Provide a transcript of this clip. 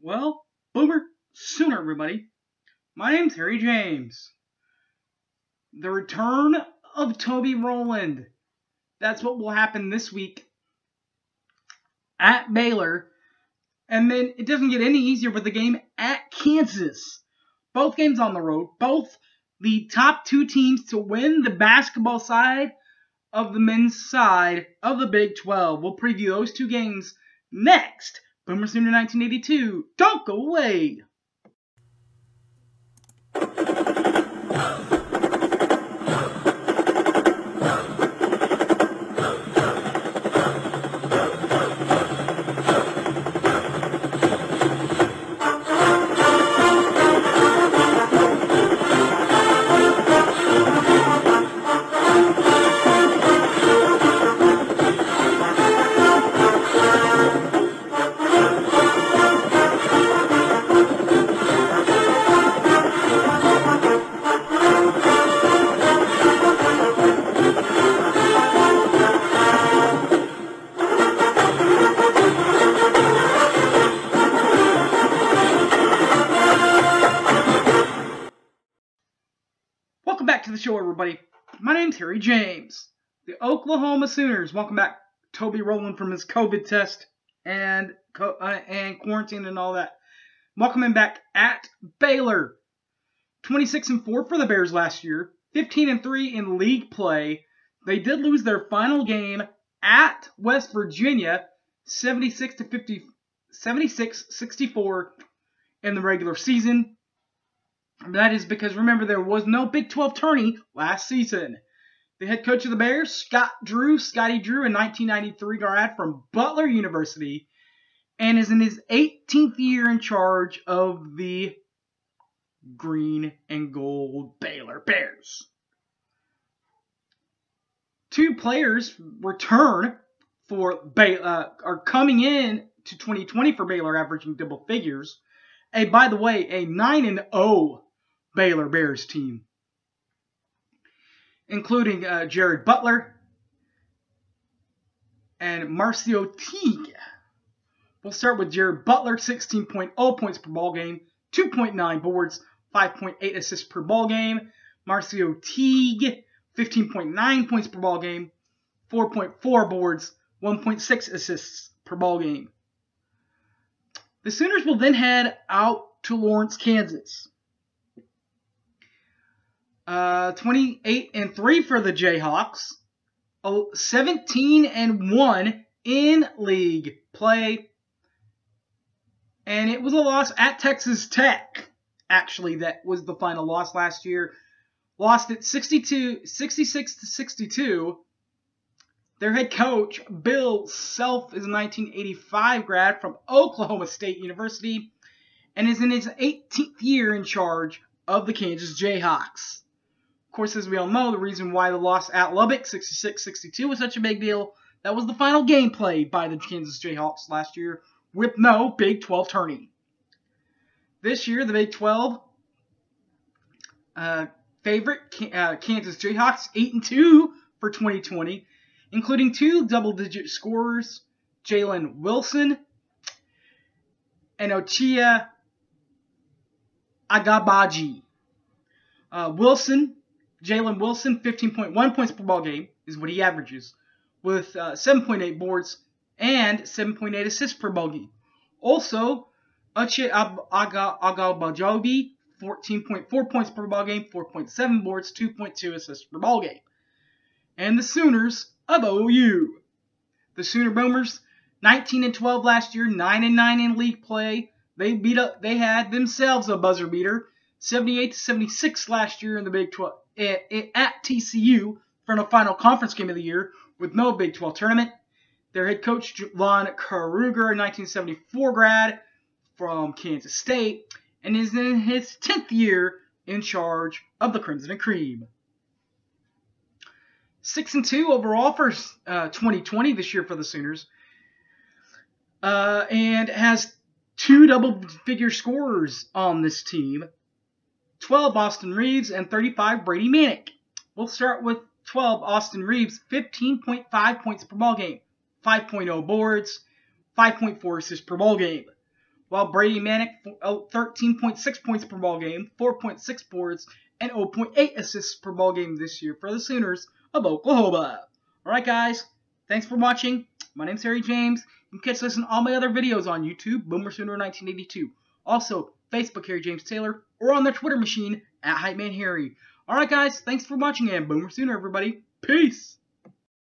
Well, Boomer Sooner, everybody. My name's Harry James. The return of Toby Rowland. That's what will happen this week at Baylor. And then it doesn't get any easier with the game at Kansas. Both games on the road. Both the top two teams to win the basketball side of the men's side of the Big 12. We'll preview those two games next. Boomer Sooner 1982. Don't go away. Welcome back to the show, everybody. My name's Harry James. The Oklahoma Sooners welcome back Toby Rowland from his COVID test and quarantine and all that. Welcome him back at Baylor. 26-4 for the Bears last year. 15-3 in league play. They did lose their final game at West Virginia, 76-64 in the regular season. That is because, remember, there was no Big 12 tourney last season. The head coach of the Bears, Scotty Drew, a 1993 grad from Butler University, and is in his 18th year in charge of the green and gold Baylor Bears. Two players return are coming in to 2020 for Baylor, averaging double figures. By the way, a 9-0 Baylor Bears team, including Jared Butler and Marcio Teague. We'll start with Jared Butler, 16.0 points per ball game, 2.9 boards, 5.8 assists per ball game. Marcio Teague, 15.9 points per ball game, 4.4 boards, 1.6 assists per ball game. The Sooners will then head out to Lawrence, Kansas. 28-3 for the Jayhawks. 17-1 in league play. And it was a loss at Texas Tech. Actually, that was the final loss last year. Lost it 66-62. Their head coach, Bill Self, is a 1985 grad from Oklahoma State University and is in his 18th year in charge of the Kansas Jayhawks. Of course, as we all know, the reason why the loss at Lubbock, 66-62, was such a big deal, that was the final game played by the Kansas Jayhawks last year with no Big 12 tourney. This year, the Big 12 favorite, Kansas Jayhawks, 8-2 for 2020, including two double-digit scorers, Jalen Wilson and Ochai Agbaji. Jalen Wilson, 15.1 points per ball game is what he averages, with 7.8 boards and 7.8 assists per ball game. Also, Ochai Agbaji, 14.4 points per ball game, 4.7 boards, 2.2 assists per ball game. And the Sooners of OU. The Sooner Boomers, 19-12 last year, 9-9 in league play. They had themselves a buzzer beater, 78-76 last year in the Big 12 at TCU for the final conference game of the year with no Big 12 tournament. Their head coach, Lon Kruger, a 1974 grad from Kansas State, and is in his 10th year in charge of the Crimson and Cream. 6-2 overall for 2020 this year for the Sooners, and has two double-figure scorers on this team, 12 Austin Reeves and 35 Brady Manick. We'll start with 12 Austin Reeves, 15.5 points per ball game, 5.0 boards, 5.4 assists per ball game. while Brady Manick 13.6 points per ball game, 4.6 boards, and 0.8 assists per ball game this year for the Sooners of Oklahoma. Alright guys, thanks for watching. My name's Harry James. You can catch this and all my other videos on YouTube, Boomer Sooner 1982. Also, Facebook Harry James Taylor, or on the Twitter machine at HypeManHarry. Alright guys, thanks for watching and Boomer Sooner everybody. Peace!